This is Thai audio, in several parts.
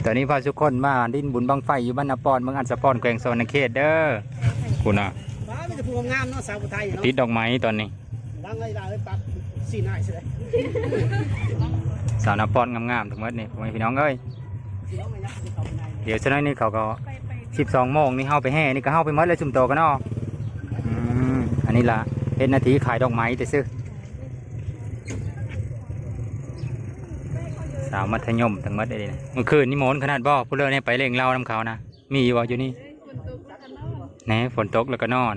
ตอนนี้พาทุกคนมาดิ้นบุญบังไฟอยู่บ้านนาปอนเมืองอัศพรแขวงสวรรณเขตเด้อคุณน่ะว้าไม่จะพูดงามเนาะสาวไทยเนาะติดดอกไม้ตอนนี้วางไงล่ะปักสีหน้าเฉยสาวนาปอนงามๆทั้งหมดนี่พี่น้องเอ้ยเดี๋ยวฉะนั้นนี่เขาก็12 โมงนี่เฮาไปแห่นี่ก็เฮาไปหมดเลยชุมโตกันเนาะอันนี้ล่ะเป็นนาทีขายดอกไม้แต่ซื้อสาวมัธยมทั้งหมดเลยนะเมื่อคืนนี่โมนขนาดบ่ผู้เลิศเนี่ยไปเล่งเล่าน้ำเขานะมีอยู่อยู่นี่แหน่ฝนตกแล้วก็นอน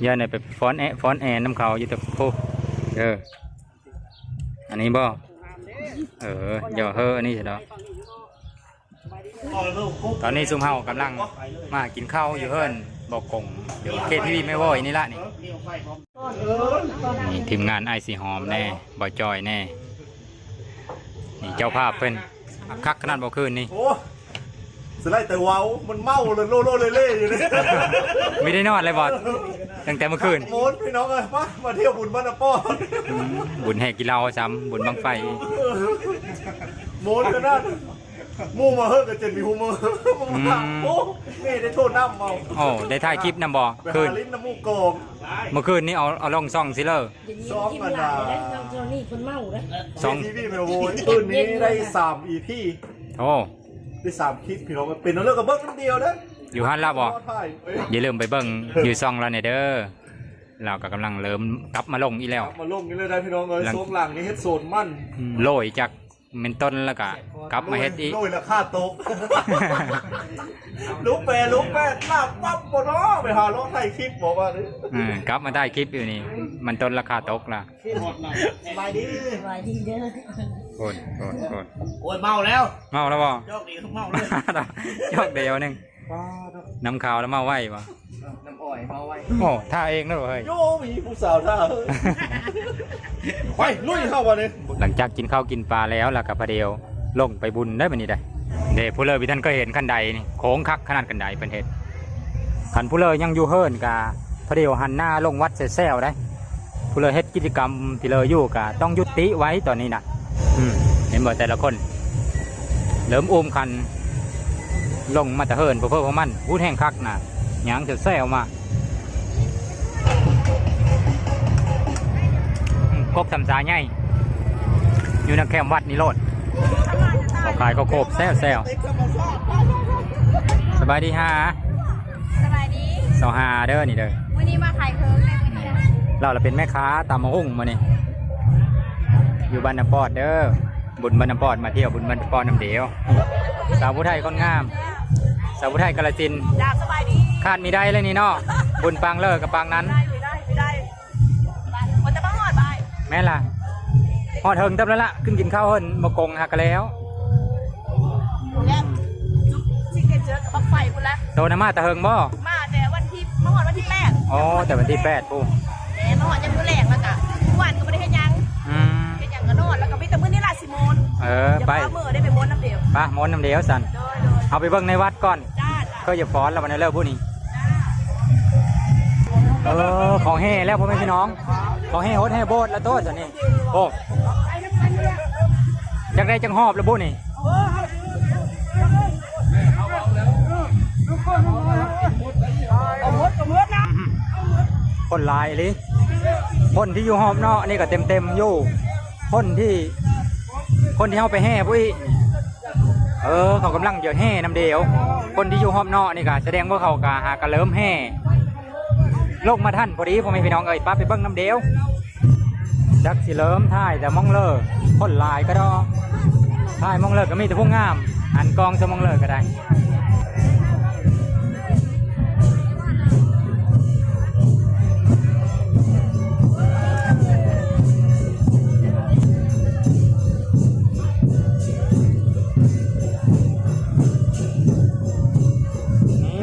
ย่าเนี่ยไปฟ้อนแอนน้ำเขาอยู่แต่โคอันนี้บ่อย่าเฮ้ออันนี้เถอะตอนนี้ซุ่มเฮากำลังมากินข้าวอยู่เฮิรนบอกกงเดี๋ยวเคทีวีไม่ว่อยนี่ละนี่ทีมงานไอซีหอมแน่บ่จอยแน่นี่เจ้าภาพเป็นคักขนาดบ่คืนนี่สไลด์แต่ว้าวมันเมาเลยโล่เล่อยู่เลยไม่ได้นอนเลยบอสตั้งแต่เมื่อคืนโมนพี่น้องเลยมาเที่ยวบุญบ้านนาป้อนบุญแห่กินเหล้าซ้ำบุญบังไฟโมนกันนั่นมูมาเฮิร์กับเจนมีฮูเมอร์โอ้ไม่ได้โทษน้ำเมาโอ้ได้ถ่ายคลิปนำบ่คืนลิ้นน้ำมูกกงเมื่อคืนนี้เอาลงซองซิเลอร์ซองกันนะนี่คนเมาเลยซองทีวีเมลโวยคืนนี้ได้3 EP โอ้ได้3 คลิปพี่น้องเป็นเรื่องกับเบิ้งเดียวนะอยู่ฮั่นละบ่อย่าลืมไปเบิ้งอยู่ซองเราเนี่ยเด้อเราก็กำลังเริ่มกลับมาลงอีแล้วมาลงนี่เลยได้พี่น้องเลยโซนหลังนี่เฮ็ดโซนมั่นโรยจากเมนต้นแล้วก็กลับมาเฮ็ดอีกโรยราคาตกลูกแปรลาบปั๊บปนอ้อไปหาล้อไทยคลิปบอกว่ากลับมาได้คลิปอยู่นี่มันต้นราคาตกละสบายดีเด้อโคตรโอ้ยเมาแล้วบ่โชคดีเมาเลยโชคเดียวนึงน้ำขาวแล้วเมาไว้ปะน้ำอ้อยเมาไว้โอ้ท่าเองนะเฮ้ยโย่มีผู้สาวท่าไปลุยเข้ามาเลยหลังจากกินข้าวกินปลาแล้วล่ะกับพระเดียวลงไปบุญได้แบบนี้ได้เดี๋ยวผู้เลอพี่ท่านก็เห็นขันใดนี่โค้งคักขนาดขันใดเป็นเหตุขันผู้เลอยังอยู่เฮิร์นกาพระเดียวหันหน้าลงวัดเซลได้ผู้เลอเฮ็ดกิจกรรมที่เลออยู่กาต้องยุติไว้ตอนนี้นะเห็นบ่แต่ละคนเริ่มอุ้มคันลงมาแต่เฮิร์นเพื่อมันพูดแห้งคักนะยังเซลมากบทำสายใหญ่อยู่ในแคมป์วัดนิโรธเขาขายก็โคบแซวสบายดีฮะสบายดี25เด้อนี่เด้อวันนี้มาขายเคิร์กเลยวันนี้เราเป็นแม่ค้าตามมะฮุ่งมานี่อยู่บ้านน้ำปอดเด้อบุญบ้านน้ำปอดมาเที่ยวบุญบ้านน้ำปอดน้ำเดียวสาวผู้ไทยคนงามสาวผู้ไทยกาฬสินธุ์สบายดีคาดมีได้เลยนี่เนาะบุญปังเลิกกับปังนั้นได้มันจะมาหอดไปแม่ล่ะหอดเฮิงตับแล้วล่ะขึ้นกินข้าวเฮินมากงหักกันแล้วเนี่ยจุ๊บชิคเก้นเจอกับบักไฟกูแล้วโตนะมาแต่เฮิงบ่มาแต่วันที่มาหอดวันที่8อ๋อแต่วันที่8ปุ๊บมาหอดยังมือแรกแล้วกะวันก็ไม่ได้เฮ็ดยังเฮ็ดยังก็นอนแล้วก็มีแต่มื้อนี้ล่ะ10 โมงไปมื้อได้ไปม้วนน้ำเดียวป่ะม้วนน้ำเดียวสันเอาไปเบิ่งในวัดก่อนก็อย่าฟ้อนแล้ววันนี้เลิกพูดนี่ของแห่แล้วพ่อแม่พี่น้องของแห่โฮสแห่โบสแล้วโต๊ะสันนี่โอ้จังได้จังหอบแล้วพูดนี่คนลายเลยคนที่อยู่หอบเนาะนี่ก็เต็มอยู่คนที่เข้าไปแห่ปุ้ยเขากำลังเยอะแห่น้ำเดียวคนที่อยู่หอบเนาะนี่ก็แสดงว่าเขากะหากระเริ่มแห่ลงมาท่านพอดีพ่อแม่พี่น้องป้าไปเบิ้งน้ำเดียวจักสิเริ่มท่ายแต่มองเลิกคนลายก็ดอท่ายมองเลิกก็มีแต่พวกงามหันกองจะมองเลิกก็ได้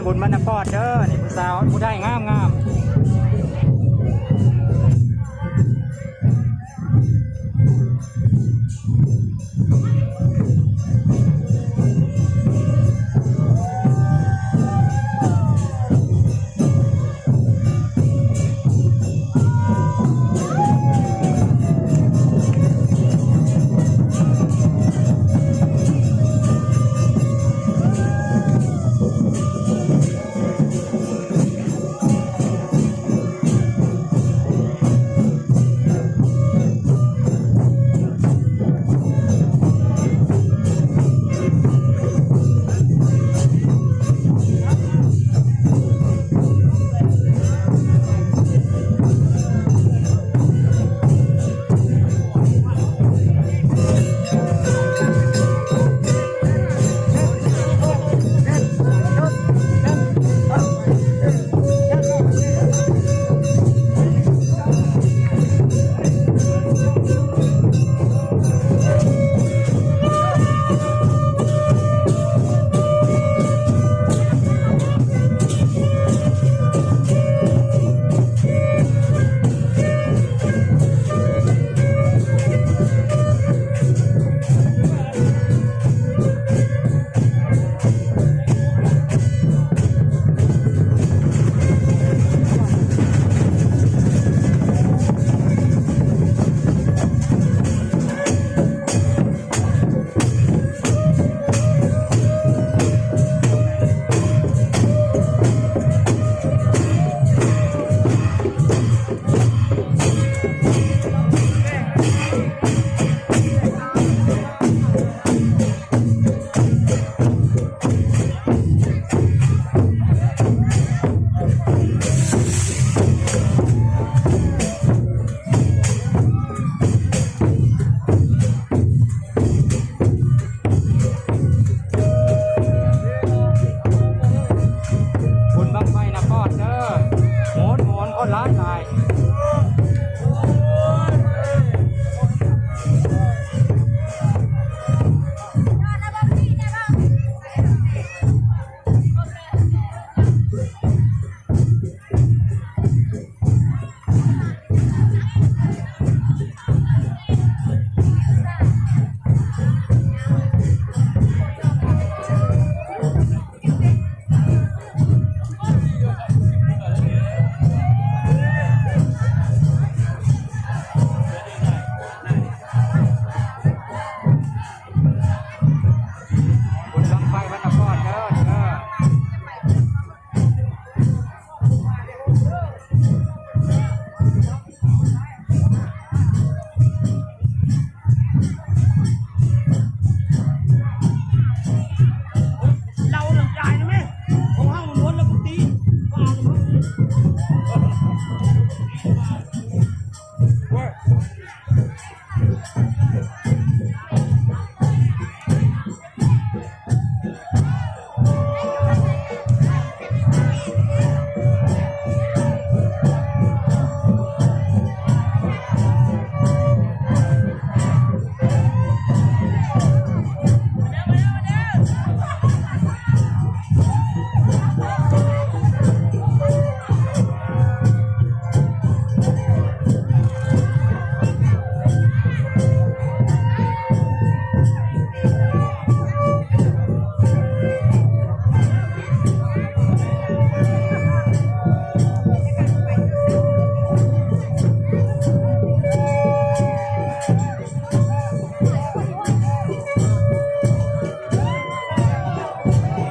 บุญมันน้ำปอดเด้อนี่ผู้สาวผู้ได้งาม คนร้ายตายบุญบังไฟวัดนครเด้อเด้อเราหลังใจนะแม่ของห้างมันล้วนแล้วตีก็เอาเลย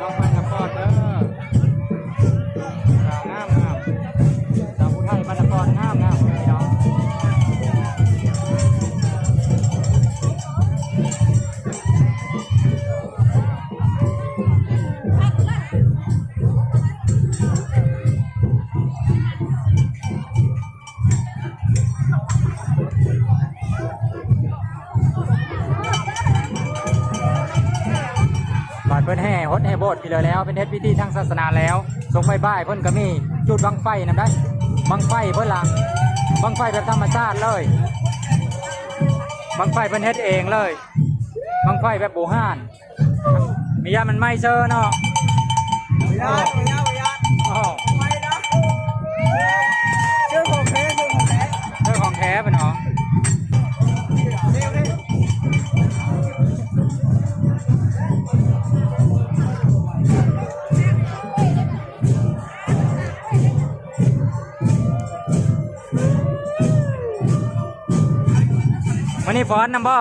บังไฟนครเด้อสาวงามสาวผู้ไทยวัดนครงามพี่น้องบาดเพิ่นแห่ฮดแห่โบสถ์ไปเลยแล้วเป็นเฮ็ดพิธีทางศาสนาแล้วส่งไฟบ้ายเพิ่นก็มีจุดบังไฟนำได้บังไฟเพิ่นล่ะบังไฟแบบธรรมชาติเลยบังไฟเพิ่นเฮ็ดเองเลยบังไฟแบบโบราณมียามันไม่เซอร์เนาะอ้าวเชื่อของแท้เป็นเหรอวันนี้ฟอนนำบ่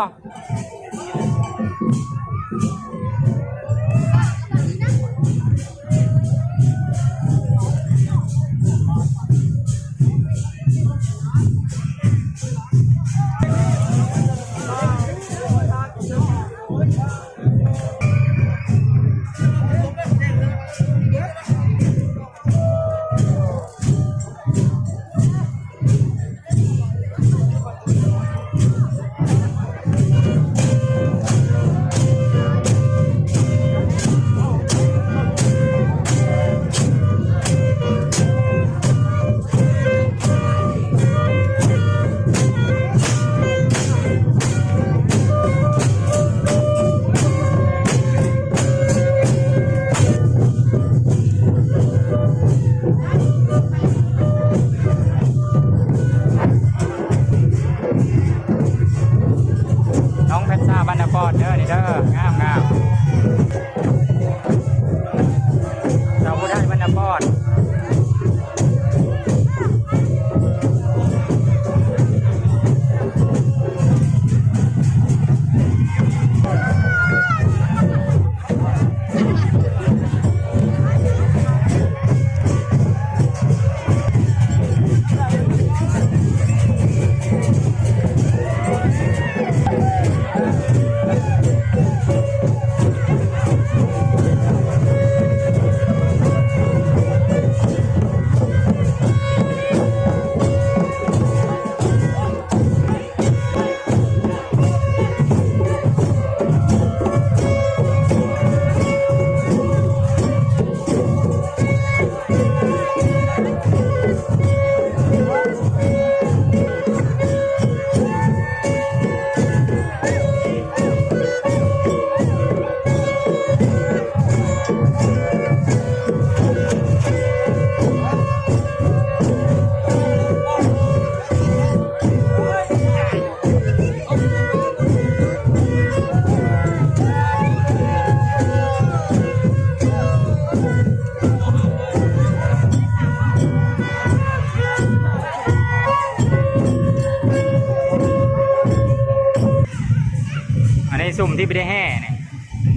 สุ่มที่ไปได้แห่เนี่ย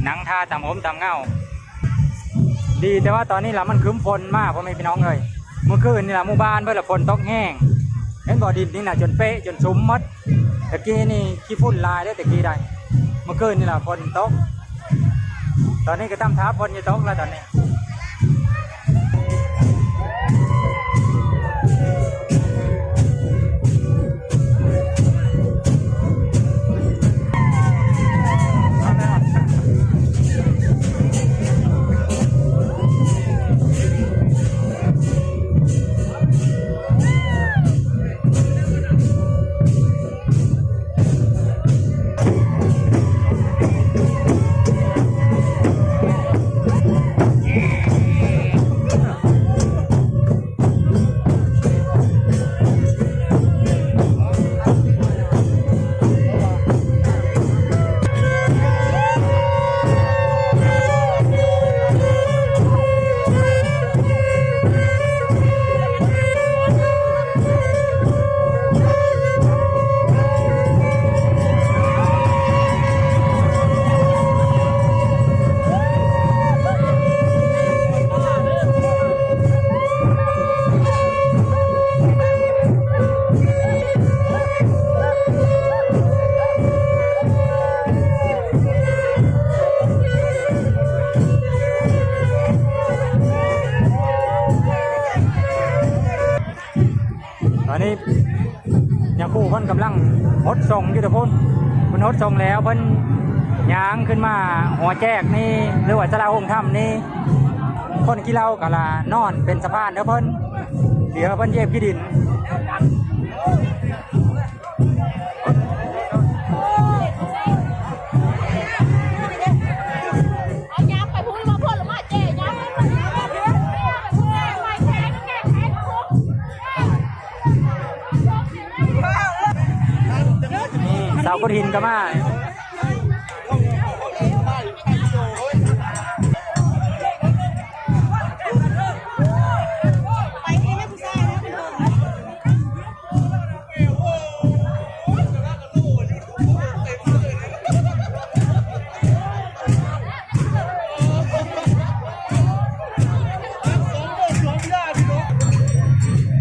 หนังทาตามผมตามเงาดีแต่ว่าตอนนี้ละมันคืมฝนมากพ่อแม่พี่น้องเลยเมื่อคืนนี่ละหมู่บ้านเพื่อฝนตกแห้งเห็นบ่อดินนี่นะจนเป๊ะจนชุ่มมดตะกี้นี่ขี้ฝุ่นลายได้ตะกี้ได้เมื่อคืนนี่ละฝนตกตอนนี้ก็ตั้มท้าฝนจะตกแล้วตอนนี้ตอนนี้ยาคู่เพิ่นกำลังฮดส่งอยู่ทุกคนเพิ่นฮดส่งแล้วเพิ่นย่างขึ้นมาหัวแจกนี่หรือว่าสลาองค์ถ้ำนี่คนกี่เล่ากะละนอนเป็นสะพานเด้อเพิ่นเดี๋ยวเพิ่นเย็บขี้ดินสาวกุฎหินก็มา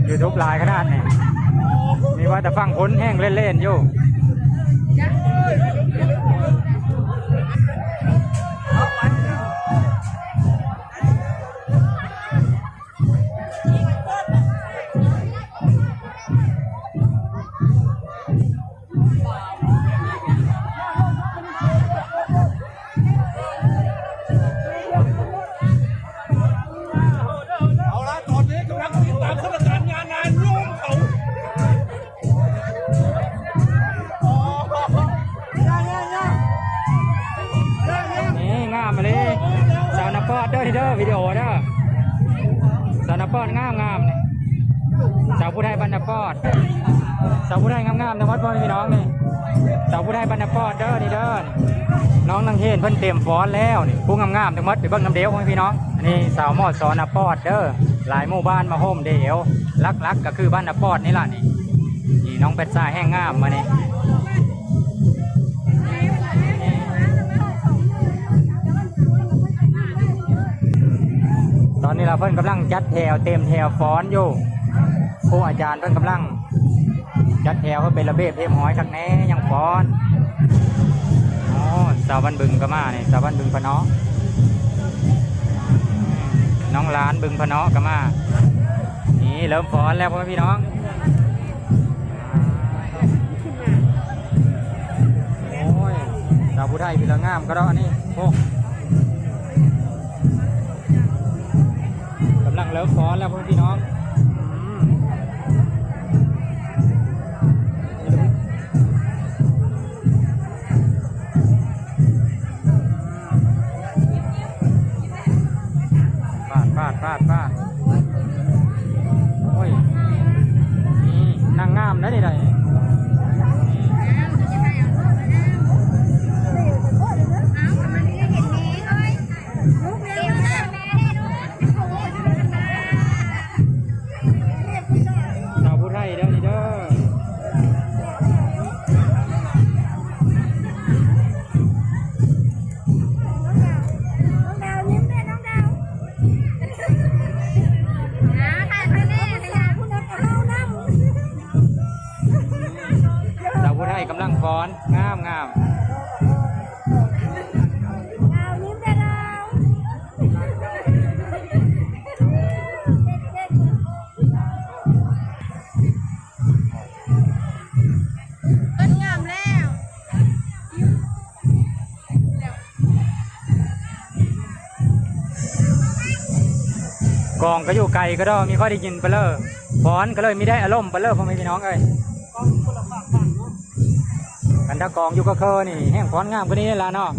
ยูทูบไลน์ขนาดนี้มีว่าแต่ฟังพ้นแห้งเล่นๆอยู่เด้อวิดีโอเด้อสาวนาปอดงามๆนี่สาวผู้ไทยบรรณปอดสาวผู้ไทยงามๆนะวัดพ่อพี่น้องนี่สาวผู้ไทยบรรณปอดเด้อนี่เด้อน้องนางเฮนเพิ่นเต็มฟ้อนแล้วนี่ผู้งามๆทั้งหมดไปเบิ่งน้ำเดียวพ่อพี่น้องนี่สาวมอดสอนาปอดเด้อหลายหมู่บ้านมาโฮมเดียวลักๆก็คือบ้านนาปอดนี่ล่ะนี่น้องเป็ดซ่าแห้งงามมานี่ตอนนี้เราเพิ่นกำลังจัดแถวเต็มแถวฟ้อนอยู่ครูอาจารย์เพิ่นกำลังจัดแถวเพื่อเป็นระเบียบเรียบร้อยทักแน่ยังฟ้อนอ๋อสาวบ้านบึงก็มาเนี่ยสาวบ้านบึงพะเนาะน้องล้านบึงพะเนาะก็มานี่เริ่มฟ้อนแล้วพ่อพี่น้องโอ้ยสาวผู้ไทยพี่ละงามก็ได้อันนี้โอ้กำลังเริ่มฟ้อนแล้วพ่อพี่น้องฟาดโอ้ยนี่นางงามนะนี่ได้ ฟ้อนงามงาม เอายิ้มได้แล้วต้นงามแล้ว กองก็อยู่ไกลก็ได้มีข้อได้ยินไปเลยฟ้อนก็เลยไม่ได้อารมณ์ไปเลยพ่อแม่พี่น้องเอ้ยกันถ้ากองอยู่ก็เคอนี่แห้งฟ้อนงามกว่านี้ละเนาะ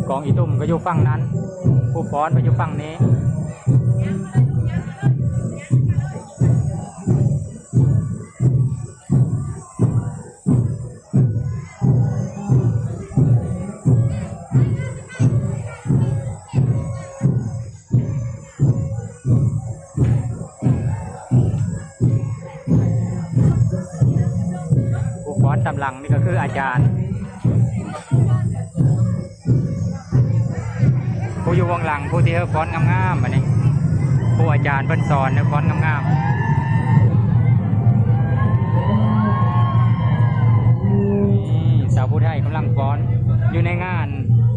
กองอีตุ่มก็อยู่ฝั่งนั้นผู้ฟ้อนก็อยู่ฝั่งนี้ ผู้ฟ้อนตำหลังนี่ก็คืออาจารย์ผู้อยู่วงหลังผู้ที่ฟ้อนงามๆอันนี้ผู้อาจารย์เพิ่นสอนเนี่ยฟ้อนงามๆนี่สาวผู้ไทยกำลังฟ้อนอยู่ในงาน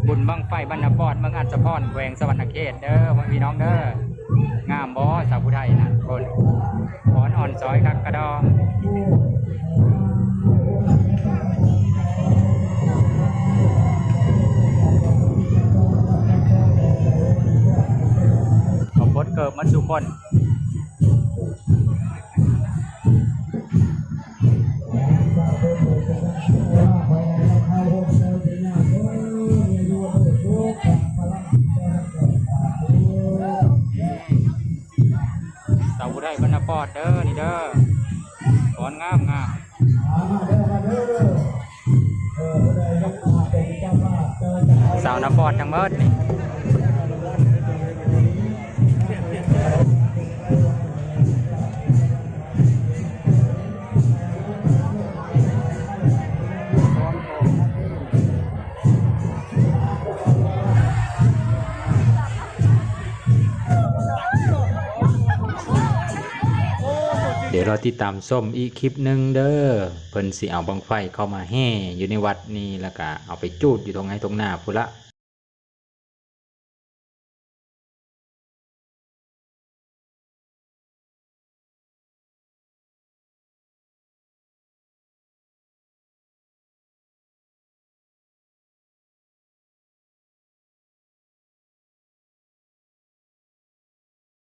บุญบังไฟบรรณปอดเมืองอัศพรแขวงสวรรณเขตเด้อพ่อพี่น้องเด้องามบ่สาวผู้ไทยนะคนฟ้อนอ่อนซอยคักกระดองบดเกิดมันสุคนสาวผู้ไทยบรรณปอดเด้อนี่เด้อฟ้อนงามงามสาวนปอดทั้งเบิดนี่เดี๋ยวเราติดตามส้มอีกคลิปหนึ่งเด้อเพิ่นสิเอาบังไฟเข้ามาแห่อยู่ในวัดนี้แล้วก็เอาไปจูดอยู่ตรงไหนตรงหน้าพุ่นละ